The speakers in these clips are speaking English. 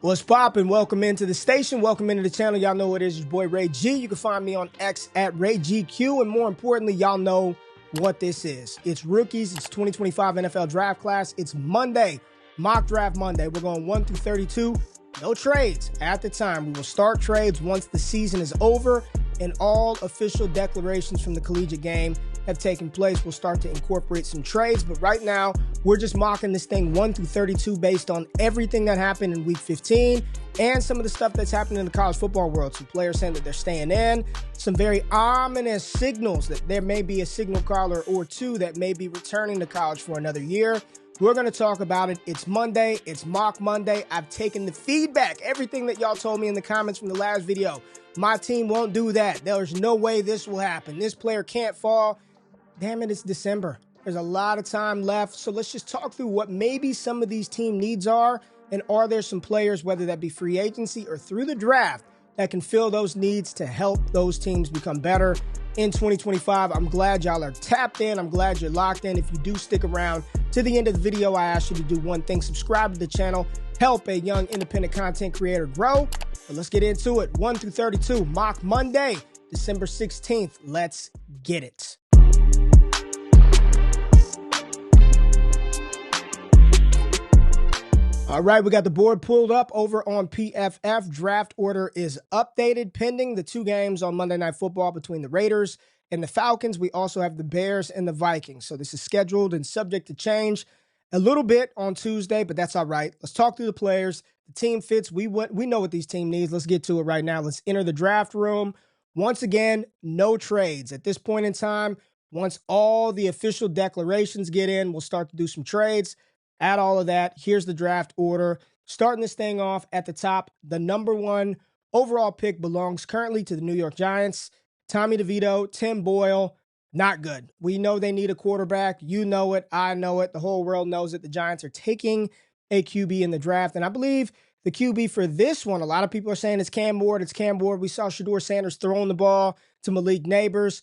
What's poppin'? Welcome into the station. Welcome into the channel. Y'all know what it is. Your boy Ray G. You can find me on X at RayGQ. And more importantly, y'all know what this is. It's rookies. It's 2025 NFL draft class. It's Monday, mock draft Monday. We're going 1 through 32. No trades at the time. We will start trades once the season is over and all official declarations from the collegiate game have taken place. We'll start to incorporate some trades, but right now we're just mocking this thing 1 through 32 based on everything that happened in week 15 and some of the stuff that's happening in the college football world. Some players saying that they're staying in, some very ominous signals that there may be a signal caller or two that may be returning to college for another year. We're going to talk about it. It's Monday. It's Mock Monday. I've taken the feedback, everything that y'all told me in the comments from the last video. My team won't do that. There's no way this will happen. This player can't fall. Damn it, it's December. There's a lot of time left. So let's just talk through what maybe some of these team needs are. And are there some players, whether that be free agency or through the draft, that can fill those needs to help those teams become better in 2025. I'm glad y'all are tapped in. I'm glad you're locked in. If you do stick around to the end of the video, I ask you to do one thing: subscribe to the channel, help a young independent content creator grow. But let's get into it. 1 through 32, Mock Monday, December 16th. Let's get it. All right, we got the board pulled up over on PFF. Draft order is updated pending the two games on Monday Night Football between the Raiders and the Falcons. We also have the Bears and the Vikings. So this is scheduled and subject to change a little bit on Tuesday, but that's all right. Let's talk through the players. The team fits. We know what these team needs. Let's get to it right now. Let's enter the draft room. Once again, no trades. At this point in time, once all the official declarations get in, we'll start to do some trades. Add all of that. Here's the draft order. Starting this thing off at the top, the number one overall pick belongs currently to the New York Giants. Tommy DeVito, Tim Boyle, not good. We know they need a quarterback. You know it. I know it. The whole world knows it. The Giants are taking a QB in the draft. And I believe the QB for this one, a lot of people are saying it's Cam Ward. It's Cam Ward. We saw Shedeur Sanders throwing the ball to Malik Neighbors.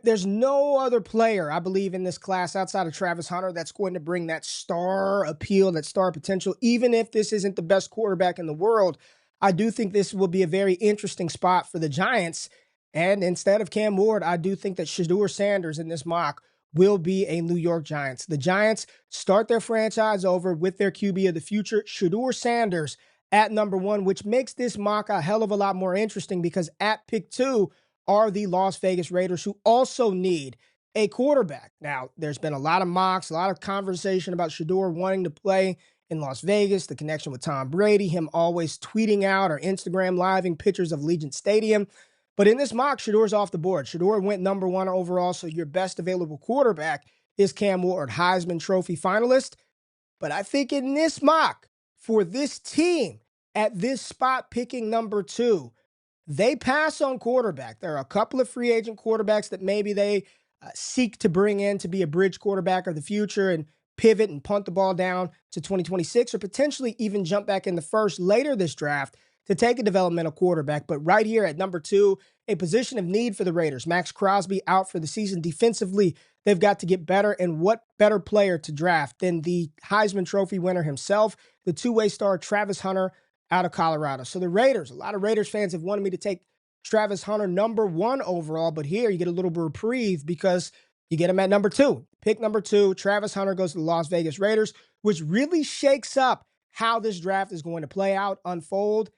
There's no other player, I believe, in this class outside of Travis Hunter that's going to bring that star appeal, that star potential. Even if this isn't the best quarterback in the world, I do think this will be a very interesting spot for the Giants. And instead of Cam Ward, I do think that Shedeur Sanders in this mock will be a New York Giants. The Giants start their franchise over with their QB of the future, Shedeur Sanders, at number one, which makes this mock a hell of a lot more interesting because at pick 2, are the Las Vegas Raiders, who also need a quarterback. Now, there's been a lot of mocks, a lot of conversation about Shedeur wanting to play in Las Vegas, the connection with Tom Brady, him always tweeting out or Instagram living pictures of Allegiant Stadium. But in this mock, Shedeur's off the board. Shedeur went number one overall, so your best available quarterback is Cam Ward, Heisman Trophy finalist. But I think in this mock, for this team, at this spot picking number 2, they pass on quarterback. There are a couple of free agent quarterbacks that maybe they seek to bring in to be a bridge quarterback of the future and pivot and punt the ball down to 2026 or potentially even jump back in the first later this draft to take a developmental quarterback. But right here at number 2, a position of need for the Raiders. Max Crosby out for the season. Defensively, they've got to get better. And what better player to draft than the Heisman Trophy winner himself, the two-way star Travis Hunter out of Colorado. So the Raiders, a lot of Raiders fans have wanted me to take Travis Hunter number 1 overall, but here you get a little reprieve because you get him at number 2. Pick number 2, Travis Hunter goes to the Las Vegas Raiders, which really shakes up how this draft is going to play out, unfold,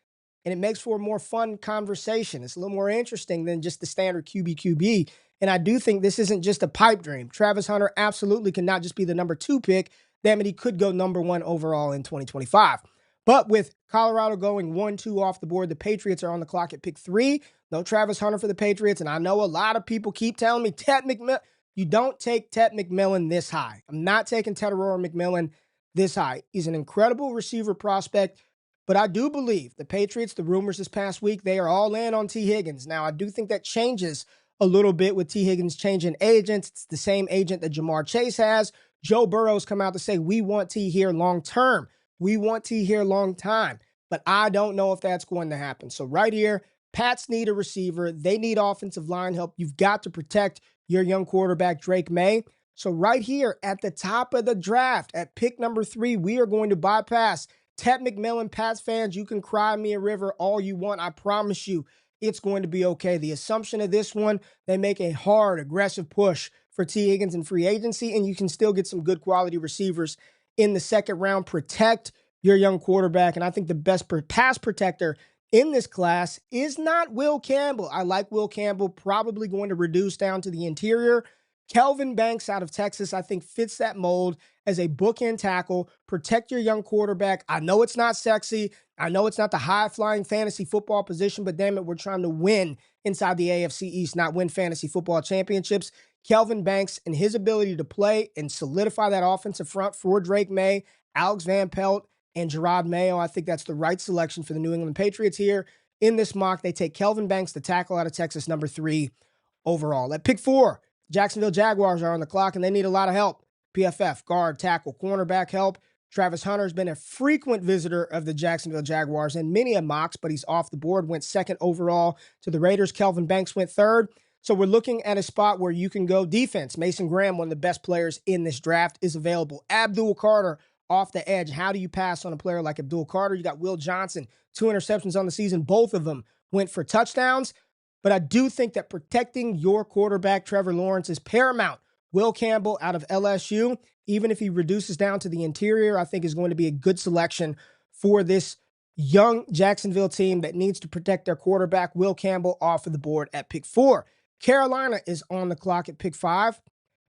and it makes for a more fun conversation. It's a little more interesting than just the standard QB. And I do think this isn't just a pipe dream. Travis Hunter absolutely cannot just be the number 2 pick. Damn it, he could go number 1 overall in 2025. But with Colorado going 1-2 off the board, the Patriots are on the clock at pick 3. No Travis Hunter for the Patriots. And I know a lot of people keep telling me, Tet McMillian, you don't take Tet McMillian this high. I'm not taking Tetairoa McMillian this high. He's an incredible receiver prospect. But I do believe the Patriots, the rumors this past week, they are all in on T. Higgins. Now, I do think that changes a little bit with T. Higgins changing agents. It's the same agent that Jamar Chase has. Joe Burrow's come out to say, we want T here long term. We want T here long time, but I don't know if that's going to happen. So right here, Pats need a receiver. They need offensive line help. You've got to protect your young quarterback, Drake May. So right here at the top of the draft, at pick number 3, we are going to bypass Ted McMillian, Pats fans, you can cry me a river all you want. I promise you it's going to be okay. The assumption of this one, they make a hard, aggressive push for T. Higgins in free agency, and you can still get some good quality receivers in the second round. Protect your young quarterback, and I think the best pass protector in this class is not Will Campbell. I like Will Campbell, probably going to reduce down to the interior. Kelvin Banks out of Texas, I think, fits that mold as a bookend tackle. Protect your young quarterback. I know it's not sexy. I know it's not the high-flying fantasy football position, but damn it, we're trying to win inside the AFC East, not win fantasy football championships. Kelvin Banks and his ability to play and solidify that offensive front for Drake May, Alex Van Pelt, and Gerard Mayo, I think that's the right selection for the New England Patriots here. In this mock, they take Kelvin Banks, the tackle out of Texas, number 3 overall. At pick 4, Jacksonville Jaguars are on the clock, and they need a lot of help. PFF, guard, tackle, cornerback help. Travis Hunter's been a frequent visitor of the Jacksonville Jaguars in many a mocks, but he's off the board, went 2nd overall to the Raiders. Kelvin Banks went 3rd. So we're looking at a spot where you can go defense. Mason Graham, one of the best players in this draft, is available. Abdul Carter off the edge. How do you pass on a player like Abdul Carter? You got Will Johnson, 2 interceptions on the season. Both of them went for touchdowns. But I do think that protecting your quarterback, Trevor Lawrence, is paramount. Will Campbell out of LSU, even if he reduces down to the interior, I think is going to be a good selection for this young Jacksonville team that needs to protect their quarterback. Will Campbell off of the board at pick 4. Carolina is on the clock at pick 5.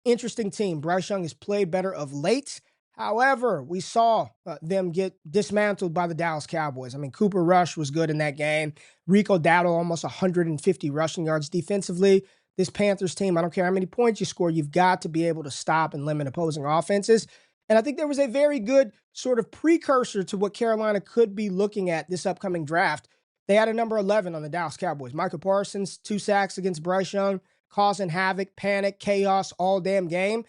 Interesting team. Bryce Young has played better of late. However, we saw them get dismantled by the Dallas Cowboys. I mean, Cooper Rush was good in that game. Rico Dowdle, almost 150 rushing yards defensively. This Panthers team, I don't care how many points you score, you've got to be able to stop and limit opposing offenses. And I think there was a very good sort of precursor to what Carolina could be looking at this upcoming draft. They had a number 11 on the Dallas Cowboys. Micah Parsons, 2 sacks against Bryce Young, causing havoc, panic, chaos all damn game.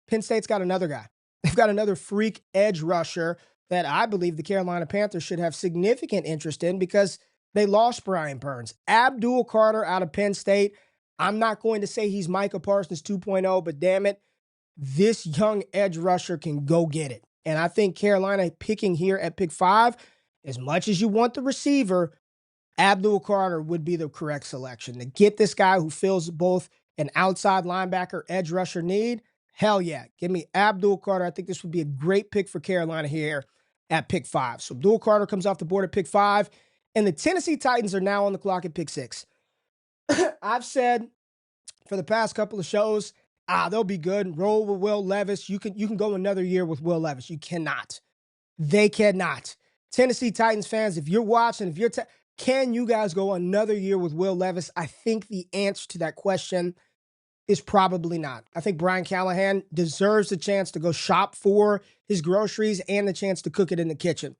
Penn State's got another guy. They've got another freak edge rusher that I believe the Carolina Panthers should have significant interest in because they lost Brian Burns. Abdul Carter out of Penn State. I'm not going to say he's Micah Parsons 2.0, but damn it, this young edge rusher can go get it. And I think Carolina picking here at pick 5, as much as you want the receiver, Abdul Carter would be the correct selection. To get this guy who fills both an outside linebacker edge rusher need, hell yeah. Give me Abdul Carter. I think this would be a great pick for Carolina here at pick 5. So Abdul Carter comes off the board at pick 5. And the Tennessee Titans are now on the clock at pick 6. I've said for the past couple of shows, they'll be good. Roll with Will Levis. You can go another year with Will Levis. You cannot. They cannot. Tennessee Titans fans, if you're watching, can you guys go another year with Will Levis? I think the answer to that question is probably not. I think Brian Callahan deserves the chance to go shop for his groceries and the chance to cook it in the kitchen.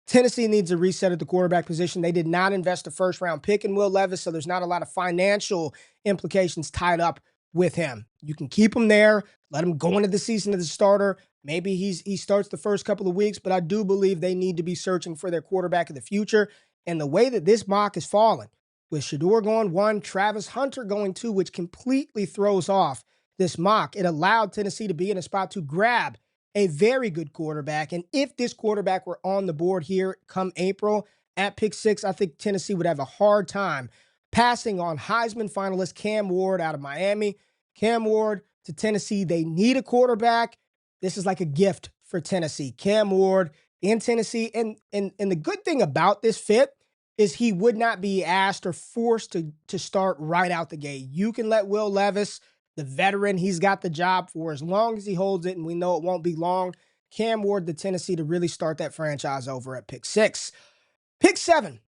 Tennessee needs a reset at the quarterback position. They did not invest a first-round pick in Will Levis, so there's not a lot of financial implications tied up with him. You can keep him there, let him go into the season as a starter. Maybe he starts the first couple of weeks, but I do believe they need to be searching for their quarterback of the future. And the way that this mock is falling, with Shedeur going 1, Travis Hunter going 2, which completely throws off this mock, it allowed Tennessee to be in a spot to grab a very good quarterback. And if this quarterback were on the board here come April at pick 6, I think Tennessee would have a hard time passing on Heisman finalist Cam Ward out of Miami. Cam Ward to Tennessee. They need a quarterback. This is like a gift for Tennessee. Cam Ward in Tennessee. And the good thing about this fit is he would not be asked or forced to start right out the gate. You can let Will Levis, the veteran, he's got the job for as long as he holds it, and we know it won't be long. Cam Ward to Tennessee to really start that franchise over at pick 6. Pick 7.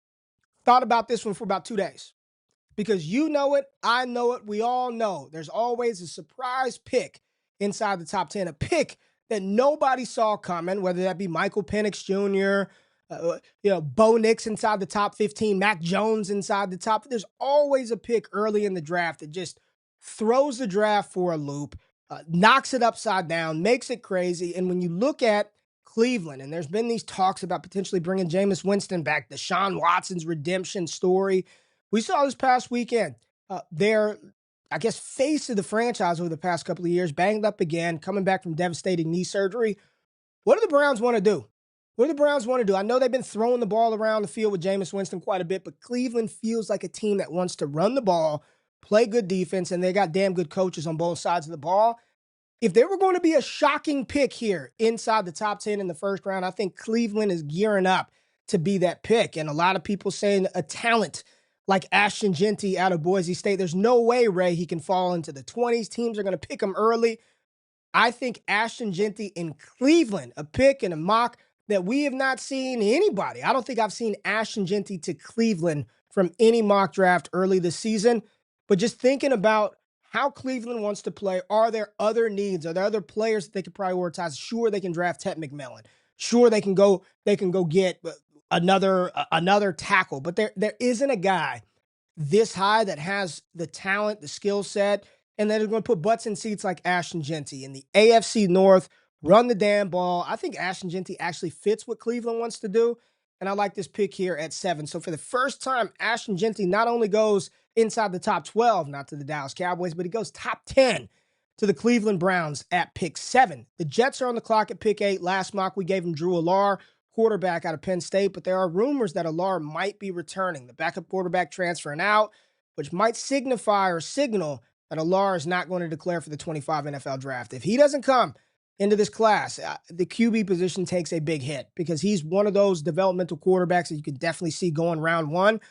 Thought about this one for about 2 days. Because you know it, I know it, we all know. There's always a surprise pick inside the top 10. A pick that nobody saw coming, whether that be Michael Penix Jr., Bo Nix inside the top 15, Mac Jones inside the top. There's always a pick early in the draft that just throws the draft for a loop, knocks it upside down, makes it crazy. And when you look at Cleveland, and there's been these talks about potentially bringing Jameis Winston back, Deshaun Watson's redemption story. We saw this past weekend, their, face of the franchise over the past couple of years, banged up again, coming back from devastating knee surgery. What do the Browns want to do? What do the Browns want to do? I know they've been throwing the ball around the field with Jameis Winston quite a bit, but Cleveland feels like a team that wants to run the ball, play good defense, and they got damn good coaches on both sides of the ball. If there were going to be a shocking pick here inside the top 10 in the first round, I think Cleveland is gearing up to be that pick. And a lot of people saying a talent like Ashton Jeanty out of Boise State, there's no way, Ray, he can fall into the 20s. Teams are going to pick him early. I think Ashton Jeanty in Cleveland, a pick and a mock that we have not seen anybody. I don't think I've seen Ashton Jeanty to Cleveland from any mock draft early this season. But just thinking about how Cleveland wants to play, are there other needs? Are there other players that they can prioritize? Sure, they can draft Ted McMillian. Sure, they can go get another tackle. But there isn't a guy this high that has the talent, the skill set, and then they're going to put butts in seats like Ashton Jeanty. In the AFC North, run the damn ball. I think Ashton Jeanty actually fits what Cleveland wants to do, and I like this pick here at 7. So for the first time, Ashton Jeanty not only goes inside the top 12, not to the Dallas Cowboys, but he goes top 10 to the Cleveland Browns at pick 7. The Jets are on the clock at pick 8. Last mock, we gave him Drew Allar, quarterback out of Penn State, but there are rumors that Allar might be returning. The backup quarterback transferring out, which might signify or signal that Allar is not going to declare for the 25 NFL draft. If he doesn't come into this class, the QB position takes a big hit because he's one of those developmental quarterbacks that you can definitely see going round 1.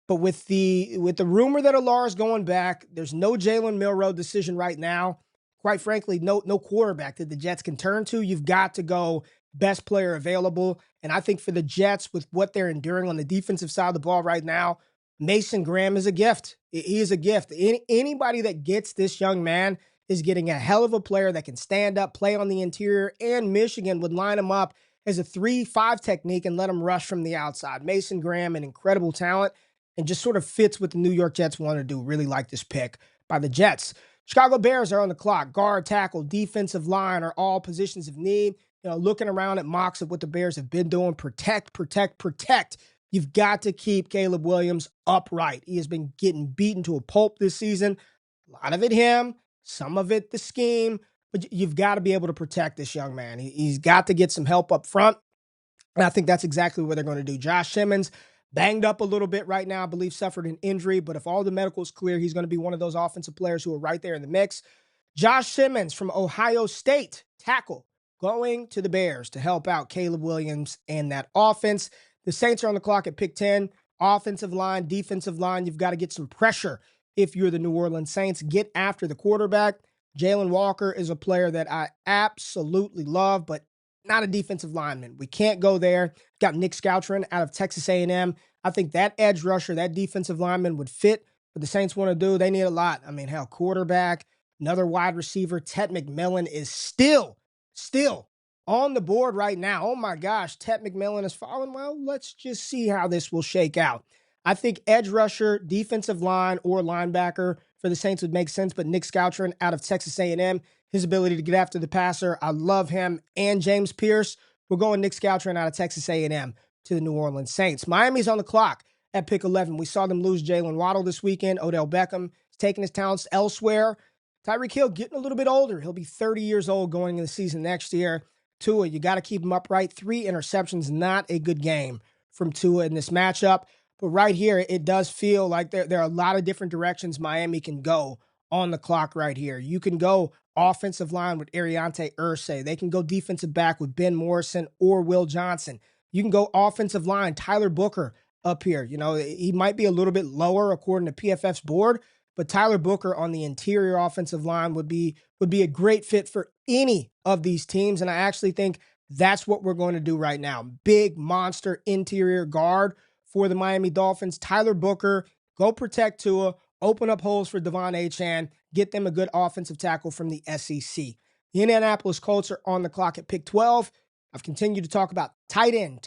But with the rumor that Allar is going back, there's no Jalen Milroe decision right now. Quite frankly, no quarterback that the Jets can turn to. You've got to go best player available. And I think for the Jets, with what they're enduring on the defensive side of the ball right now, Mason Graham is a gift. He is a gift. Anybody that gets this young man is getting a hell of a player that can stand up, play on the interior, and Michigan would line him up as a 3-5 technique and let him rush from the outside. Mason Graham, an incredible talent, and just sort of fits what the New York Jets want to do. Really like this pick by the Jets. Chicago Bears are on the clock. Guard, tackle, defensive line are all positions of need. Looking around at mocks of what the Bears have been doing, protect. You've got to keep Caleb Williams upright. He has been getting beaten to a pulp this season. A lot of it him, some of it the scheme, but you've got to be able to protect this young man. He's got to get some help up front, and I think that's exactly what they're going to do. Josh Simmons, banged up a little bit right now, I believe suffered an injury, but if all the medical is clear, he's going to be one of those offensive players who are right there in the mix. Josh Simmons from Ohio State, tackle, going to the Bears to help out Caleb Williams and that offense. The Saints are on the clock at pick 10. Offensive line, defensive line, you've got to get some pressure if you're the New Orleans Saints. Get after the quarterback. Jalen Walker is a player that I absolutely love, but not a defensive lineman. We can't go there. Got Nick Scoutron out of Texas A&M. I think that edge rusher, that defensive lineman would fit what the Saints want to do. They need a lot. I mean, hell, quarterback, another wide receiver. Ted McMillian is still on the board right now. Oh my gosh, Ted McMillian is falling. Well, let's just see how this will shake out. I think edge rusher, defensive line, or linebacker for the Saints would make sense, but Nick Scoutron out of Texas A&M, his ability to get after the passer, I love him. And James Pierce, we're going Nick Scoutron out of Texas A&M to the New Orleans Saints. Miami's on the clock at pick 11. We saw them lose Jalen Waddle this weekend. Odell Beckham is taking his talents elsewhere. Tyreek Hill getting a little bit older. He'll be 30 years old going into the season next year. Tua, you got to keep him upright. 3 interceptions, not a good game from Tua in this matchup. But right here, it does feel like there are a lot of different directions Miami can go on the clock right here. You can go offensive line with Ariante Irsay. They can go defensive back with Ben Morrison or Will Johnson. You can go offensive line, Tyler Booker up here. He might be a little bit lower according to PFF's board, but Tyler Booker on the interior offensive line would be a great fit for any of these teams. And I actually think that's what we're going to do right now. Big monster interior guard for the Miami Dolphins. Tyler Booker, go protect Tua, open up holes for Devon Achane, get them a good offensive tackle from the SEC. The Indianapolis Colts are on the clock at pick 12. I've continued to talk about tight end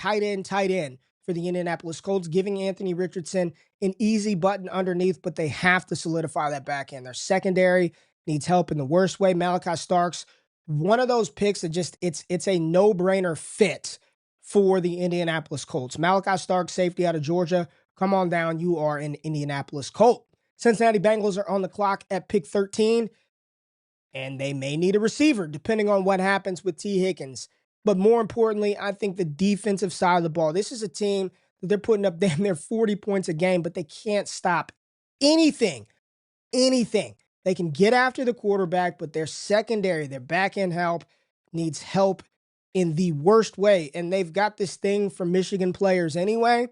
for the Indianapolis Colts, giving Anthony Richardson an easy button underneath, but they have to solidify that back end. Their secondary needs help in the worst way. Malachi Starks, one of those picks that just, it's a no-brainer fit for the Indianapolis Colts. Malachi Starks, safety out of Georgia. Come on down. You are an Indianapolis Colt. Cincinnati Bengals are on the clock at pick 13, and they may need a receiver depending on what happens with T. Higgins But more importantly, I think the defensive side of the ball. This is a team that they're putting up damn near 40 points a game, but they can't stop anything. Anything. They can get after the quarterback, but their secondary, their back end help needs help in the worst way. And they've got this thing for Michigan players anyway.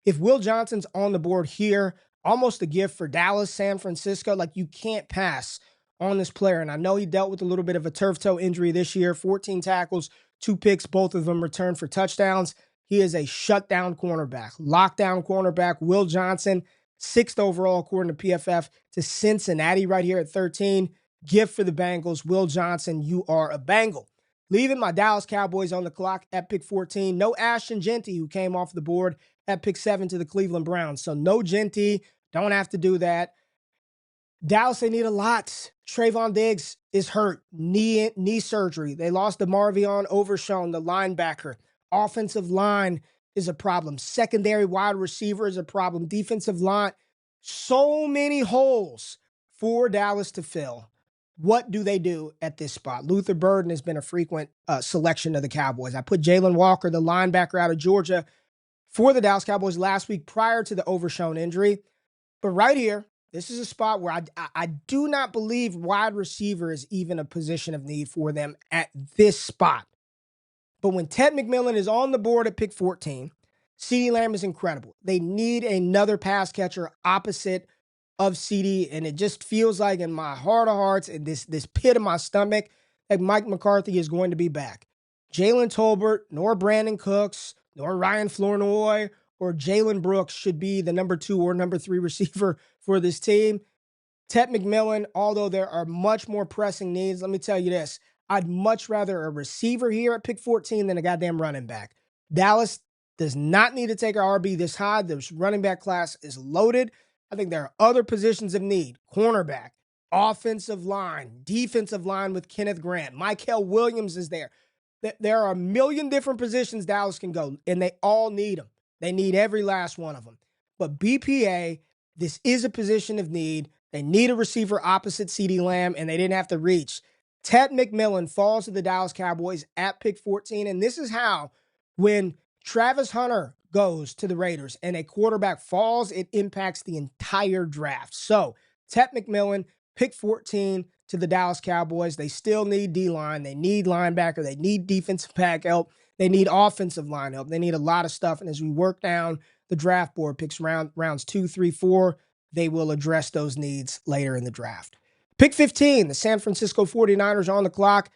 If Will Johnson's on the board here, almost a gift for Dallas, San Francisco, like you can't pass on this player. And I know he dealt with a little bit of a turf toe injury this year, 14 tackles, 2 picks, both of them returned for touchdowns. He is a shutdown cornerback, lockdown cornerback. Will Johnson, 6th overall, according to PFF, to Cincinnati right here at 13. Gift for the Bengals. Will Johnson, you are a Bengal. Leaving my Dallas Cowboys on the clock at pick 14. No Ashton Jeanty, who came off the board at pick 7 to the Cleveland Browns. So no Jeanty. Don't have to do that. Dallas, they need a lot. Trayvon Diggs is hurt. Knee surgery. They lost to Marvion Overshown, the linebacker. Offensive line is a problem. Secondary wide receiver is a problem. Defensive line. So many holes for Dallas to fill. What do they do at this spot? Luther Burden has been a frequent selection of the Cowboys. I put Jalen Walker, the linebacker out of Georgia, for the Dallas Cowboys last week prior to the Overshown injury. But right here, this is a spot where I do not believe wide receiver is even a position of need for them at this spot. But when Ted McMillian is on the board at pick 14, CeeDee Lamb is incredible. They need another pass catcher opposite of CeeDee, and it just feels like in my heart of hearts, and this pit of my stomach, that Mike McCarthy is going to be back. Jalen Tolbert, nor Brandon Cooks, nor Ryan Flournoy, or Jalen Brooks should be the number 2 or number 3 receiver for this team. Ted McMillian, although there are much more pressing needs, let me tell you this. I'd much rather a receiver here at pick 14 than a goddamn running back. Dallas does not need to take our RB this high. The running back class is loaded. I think there are other positions of need. Cornerback, offensive line, defensive line with Kenneth Grant. Mykel Williams is there. There are a million different positions Dallas can go, and they all need them. They need every last one of them. But BPA, this is a position of need. They need a receiver opposite CeeDee Lamb, and they didn't have to reach. Ted McMillian falls to the Dallas Cowboys at pick 14, and this is how, when Travis Hunter goes to the Raiders and a quarterback falls, it impacts the entire draft. So, Ted McMillian, pick 14 to the Dallas Cowboys. They still need D-line. They need linebacker. They need defensive back help. They need offensive line help. They need a lot of stuff. And as we work down the draft board, picks rounds 2, 3, 4, they will address those needs later in the draft. Pick 15, the San Francisco 49ers are on the clock.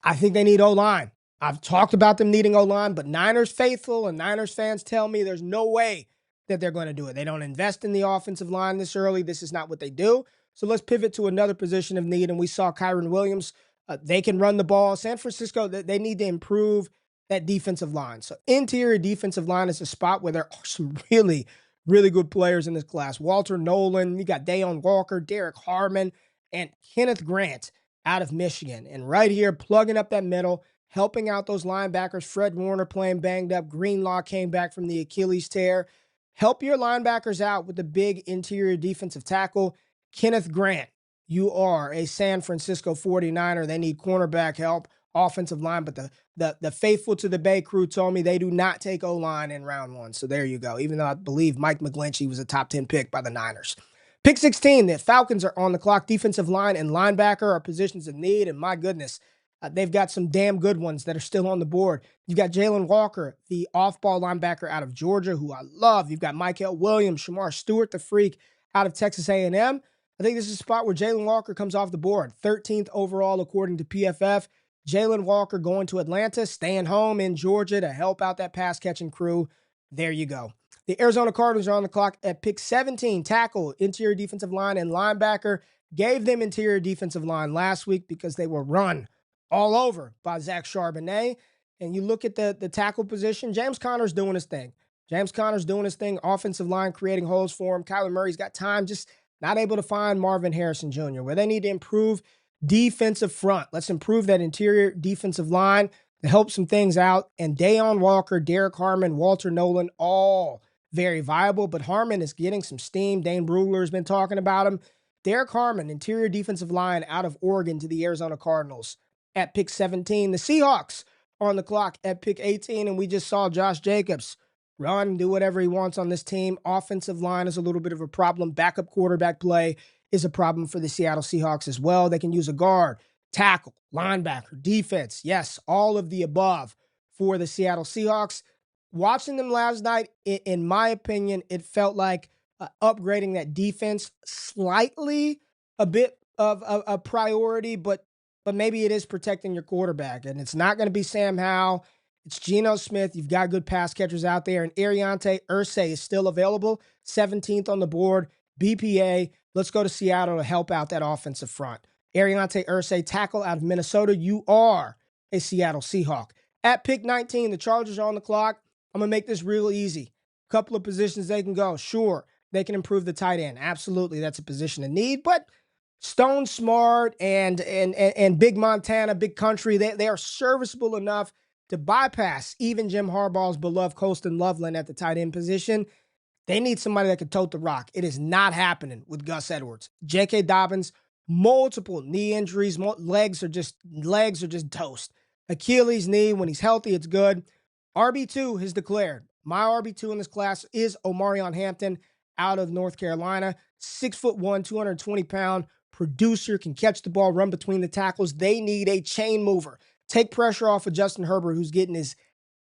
I think they need O-line. I've talked about them needing O-line, but Niners faithful and Niners fans tell me there's no way that they're going to do it. They don't invest in the offensive line this early. This is not what they do. So let's pivot to another position of need, and we saw Kyren Williams. They can run the ball. San Francisco, they need to improve that defensive line. So interior defensive line is a spot where there are some really, really good players in this class. Walter Nolan, you got Dayon Walker, Derek Harmon, and Kenneth Grant out of Michigan. And right here, plugging up that middle, helping out those linebackers. Fred Warner playing banged up. Greenlaw came back from the Achilles tear. Help your linebackers out with the big interior defensive tackle. Kenneth Grant, you are a San Francisco 49er. They need cornerback help, offensive line, but the faithful to the Bay crew told me they do not take O-line in round 1. So there you go, even though I believe Mike McGlinchey was a top 10 pick by the Niners. Pick 16, the Falcons are on the clock. Defensive line and linebacker are positions of need, and my goodness, they've got some damn good ones that are still on the board. You've got Jalen Walker, the off-ball linebacker out of Georgia, who I love. You've got Mykel Williams, Shamar Stewart, the freak, out of Texas A&M. I think this is a spot where Jalen Walker comes off the board. 13th overall, according to PFF. Jalen Walker going to Atlanta, staying home in Georgia to help out that pass-catching crew. There you go. The Arizona Cardinals are on the clock at pick 17. Tackle, interior defensive line, and linebacker. Gave them interior defensive line last week because they were run all over by Zach Charbonnet. And you look at the tackle position, James Conner's doing his thing. Offensive line creating holes for him. Kyler Murray's got time, just not able to find Marvin Harrison Jr., where they need to improve defensive front. Let's improve that interior defensive line to help some things out. And Dayon Walker, Derek Harmon, Walter Nolan, all very viable, but Harmon is getting some steam. Dane Brugler has been talking about him. Derek Harmon, interior defensive line out of Oregon to the Arizona Cardinals at pick 17. The Seahawks on the clock at pick 18, and we just saw Josh Jacobs run, do whatever he wants on this team. Offensive line is a little bit of a problem. Backup quarterback play is a problem for the Seattle Seahawks as well. They can use a guard, tackle, linebacker, defense. Yes, all of the above for the Seattle Seahawks. Watching them last night, in my opinion, it felt like upgrading that defense slightly a bit of a priority, but maybe it is protecting your quarterback. And it's not going to be Sam Howell. It's Geno Smith. You've got good pass catchers out there. And Ariante Irsay is still available, 17th on the board, BPA. Let's go to Seattle to help out that offensive front. Ariante Irsay, tackle out of Minnesota. You are a Seattle Seahawk. At pick 19, the Chargers are on the clock. I'm going to make this real easy. A couple of positions they can go. Sure, they can improve the tight end. Absolutely, that's a position in need. But Stone Smart and Big Montana, Big Country, they are serviceable enough to bypass even Jim Harbaugh's beloved Colston Loveland at the tight end position. They need somebody that can tote the rock. It is not happening with Gus Edwards. J.K. Dobbins, multiple knee injuries. Legs are just toast. Achilles knee, when he's healthy, it's good. RB2 has declared. My RB2 in this class is Omarion Hampton out of North Carolina. 6'1", 220-pound producer, can catch the ball, run between the tackles. They need a chain mover. Take pressure off of Justin Herbert, who's getting his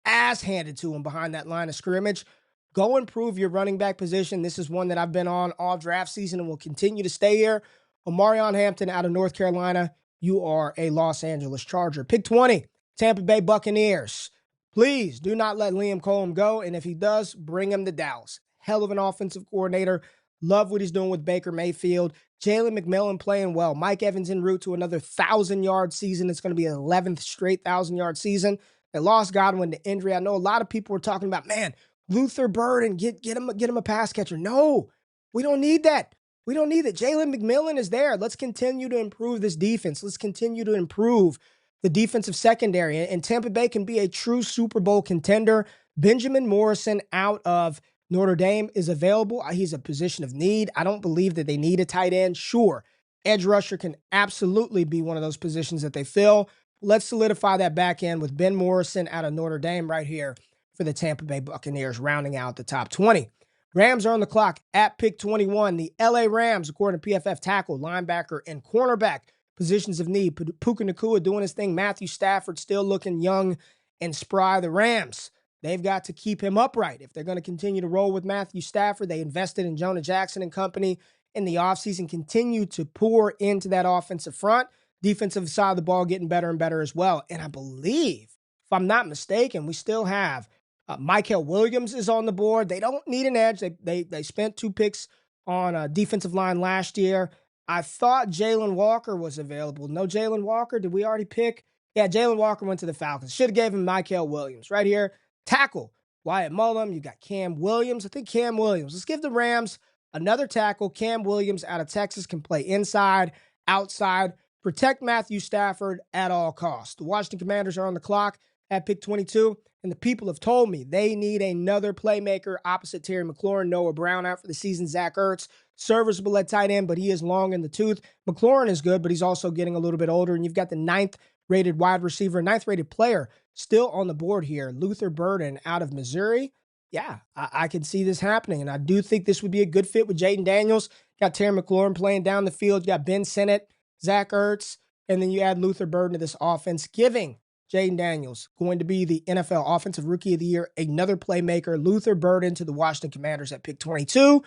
ass handed to him behind that line of scrimmage. Go improve your running back position. This is one that I've been on all draft season and will continue to stay here. Omarion Hampton out of North Carolina. You are a Los Angeles Charger. Pick 20, Tampa Bay Buccaneers. Please do not let Liam Cohen go, and if he does, bring him to Dallas. Hell of an offensive coordinator. Love what he's doing with Baker Mayfield. Jalen McMillian playing well. Mike Evans en route to another 1,000-yard season. It's going to be an 11th straight 1,000-yard season. They lost Godwin to injury. I know a lot of people were talking about, man, Luther Burden, get him a pass catcher. No, we don't need that. We don't need it. Jalen McMillian is there. Let's continue to improve this defense. Let's continue to improve the defensive secondary. And Tampa Bay can be a true Super Bowl contender. Benjamin Morrison out of Notre Dame is available. He's a position of need. I don't believe that they need a tight end. Sure, edge rusher can absolutely be one of those positions that they fill. Let's solidify that back end with Ben Morrison out of Notre Dame right here for the Tampa Bay Buccaneers, rounding out the top 20. Rams are on the clock at pick 21. The LA Rams, according to PFF, tackle, linebacker, and cornerback positions of need. Puka Nacua doing his thing. Matthew Stafford still looking young and spry. The Rams, they've got to keep him upright. If they're going to continue to roll with Matthew Stafford, they invested in Jonah Jackson and company in the offseason, continue to pour into that offensive front. Defensive side of the ball getting better and better as well. And I believe, if I'm not mistaken, we still have Mykel Williams is on the board. They don't need an edge. They spent 2 picks on defensive line last year. I thought Jalen Walker was available. No Jalen Walker. Did we already pick? Yeah, Jalen Walker went to the Falcons. Should have gave him Mykel Williams. Right here, tackle, Wyatt Mullum. You got Cam Williams. I think Cam Williams. Let's give the Rams another tackle. Cam Williams out of Texas can play inside, outside. Protect Matthew Stafford at all costs. The Washington Commanders are on the clock at pick 22, and the people have told me they need another playmaker opposite Terry McLaurin. Noah Brown out for the season. Zach Ertz, serviceable at tight end, but he is long in the tooth. McLaurin is good, but he's also getting a little bit older, and you've got the 9th-rated wide receiver, 9th-rated player still on the board here, Luther Burden out of Missouri. Yeah, I can see this happening, and I do think this would be a good fit with Jaden Daniels. Got Terry McLaurin playing down the field. You got Ben Sinnott, Zach Ertz, and then you add Luther Burden to this offense, giving Jaden Daniels going to be the NFL Offensive Rookie of the Year, another playmaker. Luther Burden to the Washington Commanders at pick 22.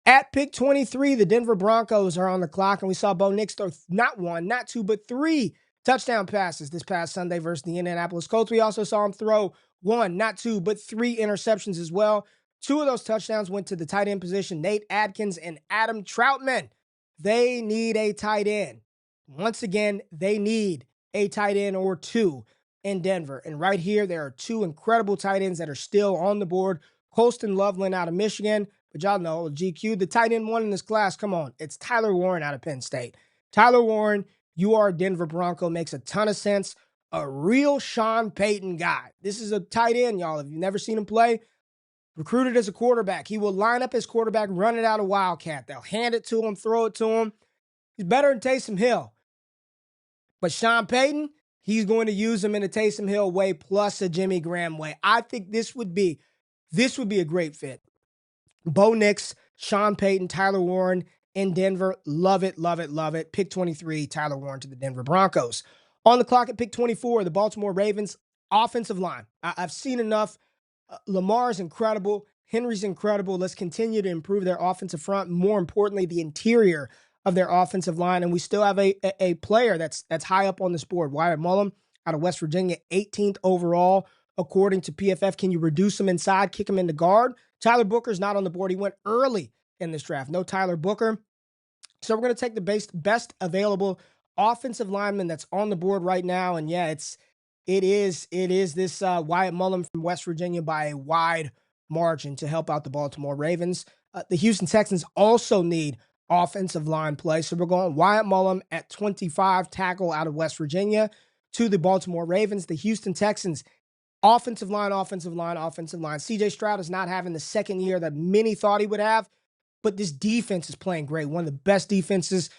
At pick 23, the Denver Broncos are on the clock, and we saw Bo Nix throw not 1, not 2, but 3 touchdown passes this past Sunday versus the Indianapolis Colts. We also saw him throw 1, not 2, but 3 interceptions as well. 2 of those touchdowns went to the tight end position, Nate Adkins and Adam Troutman. They need a tight end. Once again, they need a tight end or 2 in Denver. And right here, there are 2 incredible tight ends that are still on the board. Colston Loveland out of Michigan. But y'all know, GQ, the tight end 1 in this class, come on, it's Tyler Warren out of Penn State. Tyler Warren, you are a Denver Bronco, makes a ton of sense. A real Sean Payton guy. This is a tight end, y'all. If you've never seen him play, recruited as a quarterback. He will line up his quarterback, run it out of Wildcat. They'll hand it to him, throw it to him. He's better than Taysom Hill. But Sean Payton, He's going to use him in a Taysom Hill way plus a Jimmy Graham way. I think this would be a great fit. Bo Nix, Sean Payton, Tyler Warren in Denver. Love it, love it, love it. Pick 23, Tyler Warren to the Denver Broncos. On the clock at pick 24, the Baltimore Ravens offensive line. I've seen enough. Lamar's incredible. Henry's incredible. Let's continue to improve their offensive front. More importantly, the interior of their offensive line. And we still have a player that's high up on this board. Wyatt Mullen out of West Virginia, 18th overall, according to PFF. Can you reduce him inside, kick him into guard? Tyler Booker's not on the board. He went early in this draft. No Tyler Booker. So we're going to take the best available offensive lineman that's on the board right now. And yeah, it is this Wyatt Mullen from West Virginia by a wide margin to help out the Baltimore Ravens. The Houston Texans also need offensive line play. So we're going Wyatt Mullen at 25, tackle out of West Virginia, to the Baltimore Ravens. The Houston Texans, offensive line. CJ Stroud is not having the second year that many thought he would have, but this defense is playing great. One of the best defenses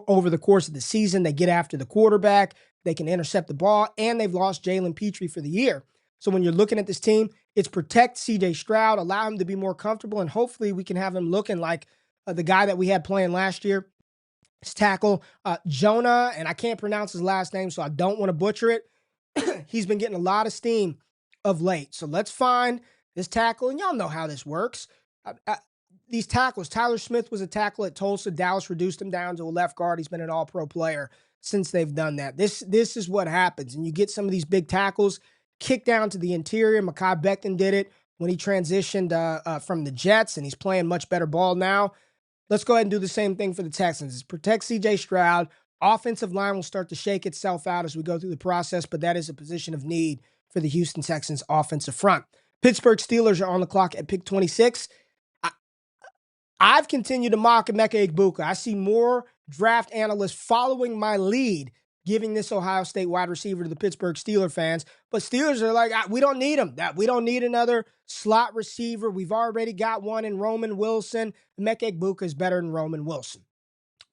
over the course of the season. They get after the quarterback. They can intercept the ball, and they've lost Jalen Petrie for the year. So when you're looking at this team, it's protect CJ Stroud, allow him to be more comfortable, and hopefully we can have him looking like the guy that we had playing last year. His tackle, Jonah, and I can't pronounce his last name, so I don't want to butcher it. He's been getting a lot of steam of late. So let's find this tackle, and y'all know how this works. These tackles, Tyler Smith was a tackle at Tulsa. Dallas reduced him down to a left guard. He's been an all-pro player since they've done that. This is what happens. And you get some of these big tackles kicked down to the interior. Mekhi Becton did it when he transitioned from the Jets, and he's playing much better ball now. Let's go ahead and do the same thing for the Texans. Protect C.J. Stroud. Offensive line will start to shake itself out as we go through the process, but that is a position of need for the Houston Texans offensive front. Pittsburgh Steelers are on the clock at pick 26. I've continued to mock Emeka Egbuka. I see more draft analysts following my lead, giving this Ohio State wide receiver to the Pittsburgh Steelers fans. But Steelers are like, we don't need him. We don't need another slot receiver. We've already got one in Roman Wilson. Emeka Egbuka is better than Roman Wilson.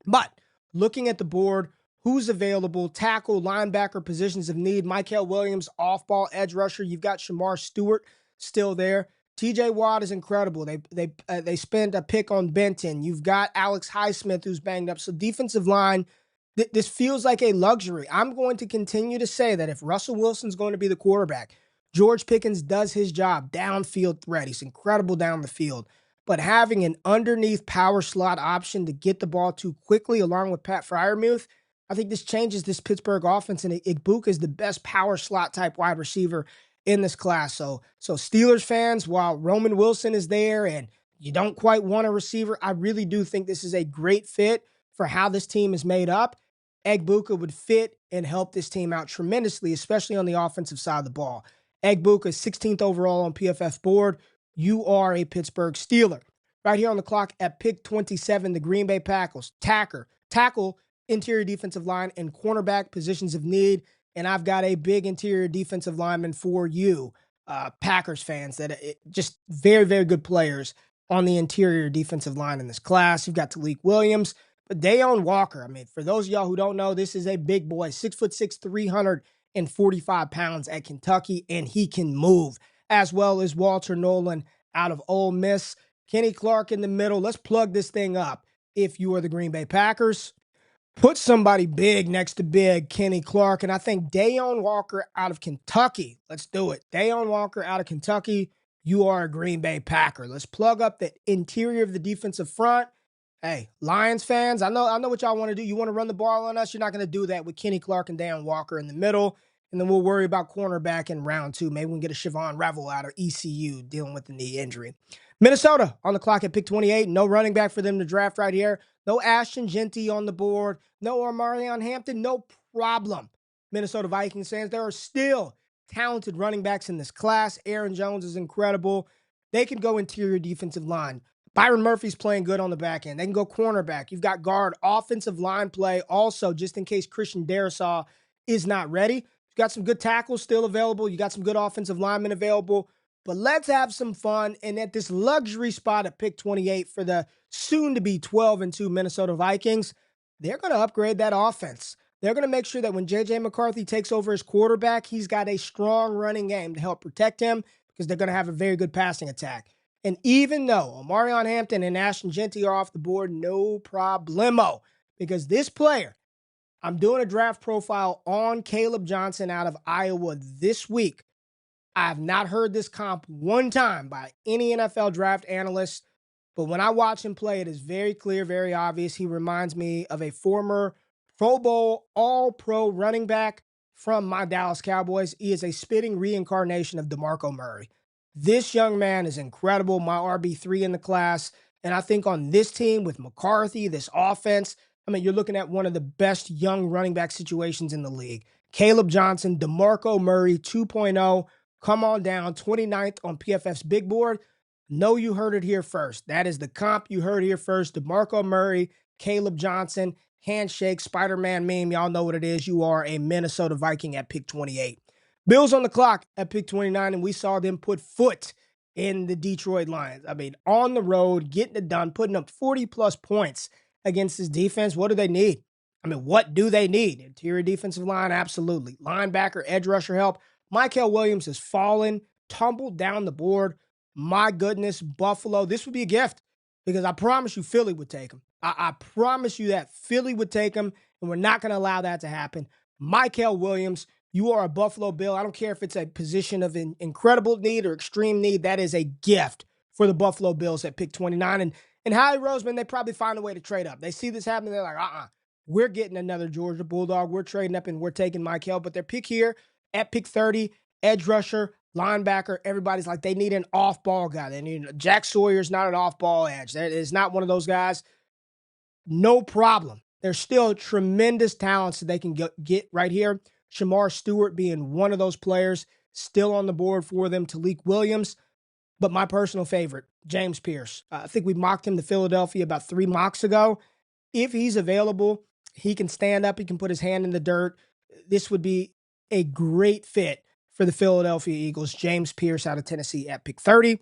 But looking at the board, who's available? Tackle, linebacker, positions of need. Mykel Williams, off-ball edge rusher. You've got Shamar Stewart still there. TJ Watt is incredible. They spent a pick on Benton. You've got Alex Highsmith, who's banged up. So defensive line, this feels like a luxury. I'm going to continue to say that if Russell Wilson's going to be the quarterback, George Pickens does his job, downfield threat. He's incredible down the field. But having an underneath power slot option to get the ball too quickly, along with Pat Freiermuth, I think this changes this Pittsburgh offense, and Egbuka is the best power slot type wide receiver in this class. So Steelers fans, while Roman Wilson is there and you don't quite want a receiver, I really do think this is a great fit for how this team is made up. Egbuka would fit and help this team out tremendously, especially on the offensive side of the ball. Egbuka is 16th overall on PFF board. You are a Pittsburgh Steeler. Right here on the clock at pick 27, the Green Bay Packers. Tackle, interior defensive line, and cornerback positions of need. And I've got a big interior defensive lineman for you, Packers fans, that just very, very good players on the interior defensive line in this class. You've got Talik Williams, but Dayon Walker. I mean, for those of y'all who don't know, this is a big boy, 6'6", 345 pounds at Kentucky, and he can move, as well as Walter Nolan out of Ole Miss. Kenny Clark in the middle. Let's plug this thing up. If you are the Green Bay Packers, put somebody big next to big Kenny Clark, and I think Dayon Walker out of Kentucky. Let's do it. Dayon Walker out of Kentucky. You are a Green Bay Packer. Let's plug up the interior of the defensive front. Hey, Lions fans, I know what y'all want to do. You want to run the ball on us? You're not going to do that with Kenny Clark and Dayon Walker in the middle, and then we'll worry about cornerback in round 2. Maybe we can get a Siobhan Revel out of ECU dealing with the knee injury. Minnesota on the clock at pick 28. No running back for them to draft right here. No Ashton Jeanty on the board. No Omarion Hampton. No problem. Minnesota Vikings fans, there are still talented running backs in this class. Aaron Jones is incredible. They can go interior defensive line. Byron Murphy's playing good on the back end. They can go cornerback. You've got guard, offensive line play also, just in case Christian Darrisaw is not ready. You've got some good tackles still available. You got some good offensive linemen available. But let's have some fun. And at this luxury spot at pick 28 for the soon-to-be 12-2 Minnesota Vikings, they're going to upgrade that offense. They're going to make sure that when J.J. McCarthy takes over as quarterback, he's got a strong running game to help protect him because they're going to have a very good passing attack. And even though Omarion Hampton and Ashton Jeanty are off the board, no problemo, because this player, I'm doing a draft profile on Caleb Johnson out of Iowa this week. I have not heard this comp one time by any NFL draft analyst, but when I watch him play, it is very clear, very obvious. He reminds me of a former Pro Bowl All-Pro running back from my Dallas Cowboys. He is a spitting reincarnation of DeMarco Murray. This young man is incredible, my RB3 in the class, and I think on this team with McCarthy, this offense, I mean, you're looking at one of the best young running back situations in the league. Caleb Johnson, DeMarco Murray 2.0. Come on down, 29th on PFF's big board. Know you heard it here first. That is the comp you heard here first. DeMarco Murray, Caleb Johnson, handshake, Spider-Man meme. Y'all know what it is. You are a Minnesota Viking at pick 28. Bills on the clock at pick 29, and we saw them put foot in the Detroit Lions. I mean, on the road, getting it done, putting up 40-plus points against this defense. What do they need? I mean, what do they need? Interior defensive line? Absolutely. Linebacker, edge rusher help. Mykel Williams has fallen, tumbled down the board. My goodness, Buffalo, this would be a gift because I promise you Philly would take him. I promise you that Philly would take him, and we're not going to allow that to happen. Mykel Williams, you are a Buffalo Bill. I don't care if it's a position of incredible need or extreme need. That is a gift for the Buffalo Bills at pick 29. And Howie Roseman, they probably find a way to trade up. They see this happening. They're like, we're getting another Georgia Bulldog. We're trading up and we're taking Mykel. But their pick here at pick 30, edge rusher, linebacker, everybody's like, they need an off-ball guy. They need Jack Sawyer's not an off-ball edge. That is not one of those guys. No problem. There's still tremendous talents that they can get right here. Shamar Stewart being one of those players still on the board for them. Talik Williams. But my personal favorite, James Pierce. I think we mocked him to Philadelphia about 3 mocks ago. If he's available, he can stand up. He can put his hand in the dirt. This would be a great fit for the Philadelphia Eagles. James Pierce out of Tennessee at pick 30.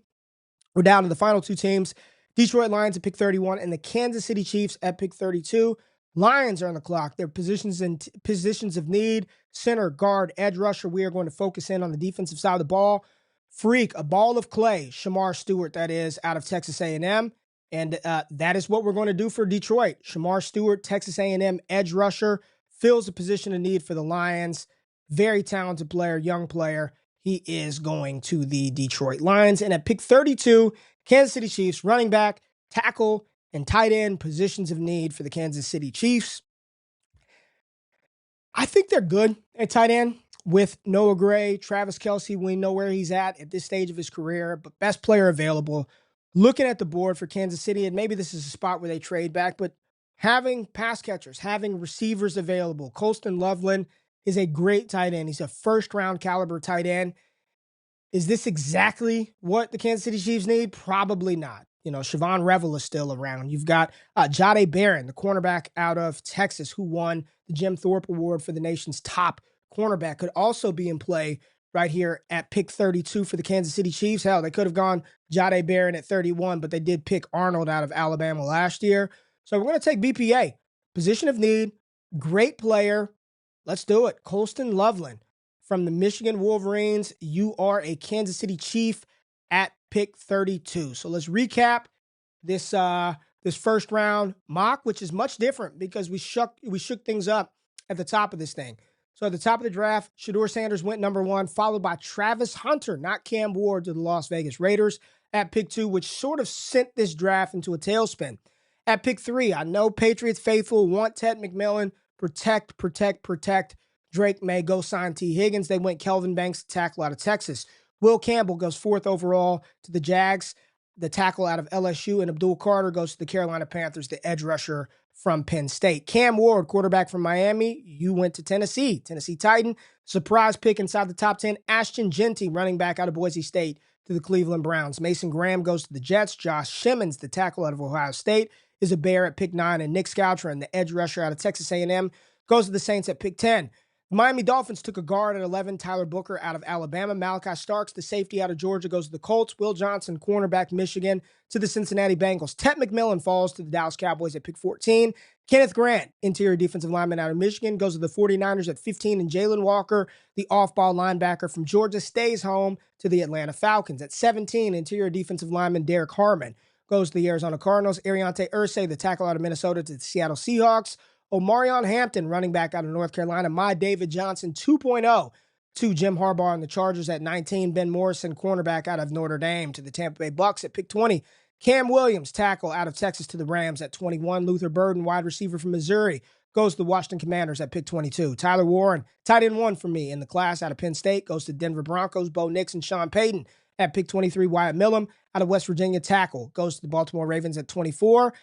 We're down to the final 2 teams. Detroit Lions at pick 31 and the Kansas City Chiefs at pick 32. Lions are on the clock. Their positions of need, center, guard, edge rusher. We are going to focus in on the defensive side of the ball. Freak, a ball of clay, Shamar Stewart, that is, out of Texas A&M. And that is what we're going to do for Detroit. Shamar Stewart, Texas A&M edge rusher, fills a position of need for the Lions. Very talented player, young player. He is going to the Detroit Lions. And at pick 32, Kansas City Chiefs, running back, tackle, and tight end, positions of need for the Kansas City Chiefs. I think they're good at tight end with Noah Gray, Travis Kelce. We know where he's at this stage of his career, but best player available. Looking at the board for Kansas City, and maybe this is a spot where they trade back, but having pass catchers, having receivers available. Colston Loveland is a great tight end. He's a first-round caliber tight end. Is this exactly what the Kansas City Chiefs need? Probably not. You know, Siobhan Revel is still around. You've got Jahdae Barron, the cornerback out of Texas, who won the Jim Thorpe Award for the nation's top cornerback, could also be in play right here at pick 32 for the Kansas City Chiefs. Hell, they could have gone Jahdae Barron at 31, but they did pick Arnold out of Alabama last year. So we're going to take BPA. Position of need, great player. Let's do it. Colston Loveland from the Michigan Wolverines. You are a Kansas City Chief at pick 32. So let's recap this first round mock, which is much different because we shook things up at the top of this thing. So at the top of the draft, Shedeur Sanders went number 1, followed by Travis Hunter, not Cam Ward, to the Las Vegas Raiders at pick 2, which sort of sent this draft into a tailspin. At pick 3, I know Patriots faithful want Ted McMillian. Protect. Drake May go sign T. Higgins. They went Kelvin Banks, tackle out of Texas. Will Campbell goes 4th overall to the Jags, the tackle out of LSU, and Abdul Carter goes to the Carolina Panthers, the edge rusher from Penn State. Cam Ward, quarterback from Miami, you went to Tennessee Titan. Surprise pick inside the top 10. Ashton Jeanty, running back out of Boise State, to the Cleveland Browns. Mason Graham goes to the Jets. Josh Simmons, the tackle out of Ohio State, is a Bear at pick 9. And Nick Scaltron, the edge rusher out of Texas A&M, goes to the Saints at pick 10. The Miami Dolphins took a guard at 11, Tyler Booker out of Alabama. Malachi Starks, the safety out of Georgia, goes to the Colts. Will Johnson, cornerback, Michigan, to the Cincinnati Bengals. Tet McMillian falls to the Dallas Cowboys at pick 14. Kenneth Grant, interior defensive lineman out of Michigan, goes to the 49ers at 15. And Jalen Walker, the off-ball linebacker from Georgia, stays home to the Atlanta Falcons. At 17, interior defensive lineman Derek Harmon goes to the Arizona Cardinals. Ariante Irsay, the tackle out of Minnesota, to the Seattle Seahawks. Omarion Hampton, running back out of North Carolina. My David Johnson 2.0 to Jim Harbaugh and the Chargers at 19. Ben Morrison, cornerback out of Notre Dame, to the Tampa Bay Bucks at pick 20. Cam Williams, tackle out of Texas, to the Rams at 21. Luther Burden, wide receiver from Missouri, goes to the Washington Commanders at pick 22. Tyler Warren, tight end 1 for me in the class out of Penn State, goes to Denver Broncos. Bo Nix and Sean Payton at pick 23. Wyatt Millam out of West Virginia, tackle, goes to the Baltimore Ravens at 24.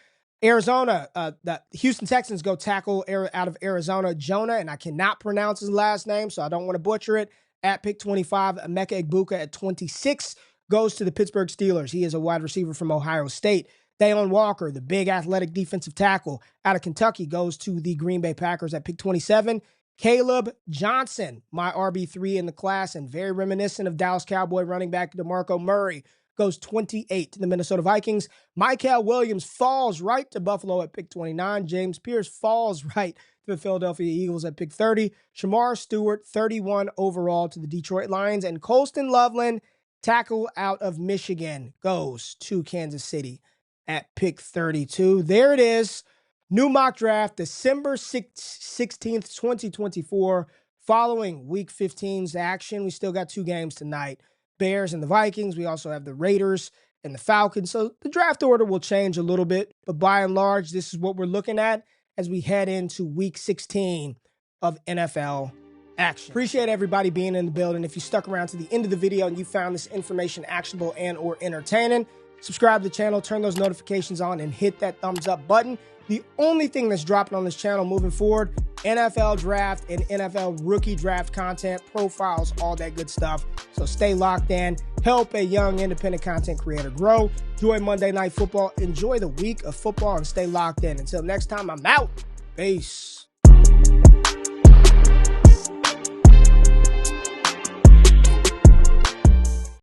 Arizona, the Houston Texans go tackle out of Arizona, Jonah, and I cannot pronounce his last name, so I don't want to butcher it. At pick 25, Emeka Egbuka at 26 goes to the Pittsburgh Steelers. He is a wide receiver from Ohio State. Dayon Walker, the big athletic defensive tackle out of Kentucky, goes to the Green Bay Packers at pick 27. Caleb Johnson, my RB3 in the class, and very reminiscent of Dallas Cowboy running back DeMarco Murray, goes 28 to the Minnesota Vikings. Michael Williams falls right to Buffalo at pick 29. James Pierce falls right to the Philadelphia Eagles at pick 30. Shamar Stewart, 31 overall, to the Detroit Lions. And Colston Loveland, tackle out of Michigan, goes to Kansas City at pick 32. There it is. New mock draft, December 16th, 2024. Following Week 15's action, we still got 2 games tonight. Bears and the Vikings. We also have the Raiders and the Falcons. So the draft order will change a little bit, but by and large, this is what we're looking at as we head into Week 16 of NFL action. Appreciate everybody being in the building. If you stuck around to the end of the video and you found this information actionable and or entertaining, subscribe to the channel, turn those notifications on, and hit that thumbs up button. The only thing that's dropping on this channel moving forward, NFL draft and NFL rookie draft content, profiles, all that good stuff. So stay locked in. Help a young independent content creator grow. Enjoy Monday Night Football. Enjoy the week of football and stay locked in. Until next time, I'm out. Peace.